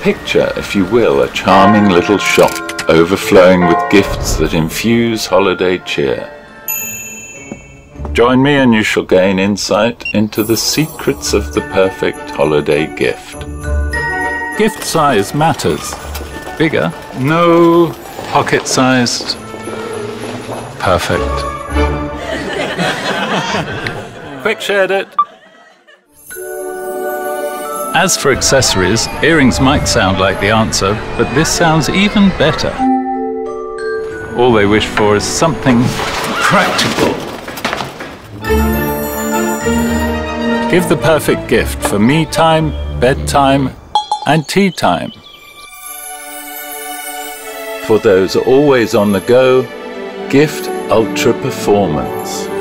Picture, if you will, a charming little shop overflowing with gifts that infuse holiday cheer. Join me and you shall gain insight into the secrets of the perfect holiday gift. Gift size matters. Bigger? No. Pocket-sized? Perfect. Quick shared it. As for accessories, earrings might sound like the answer, but this sounds even better. All they wish for is something practical. Give the perfect gift for me time, bedtime, and tea time. For those always on the go, gift ultra performance.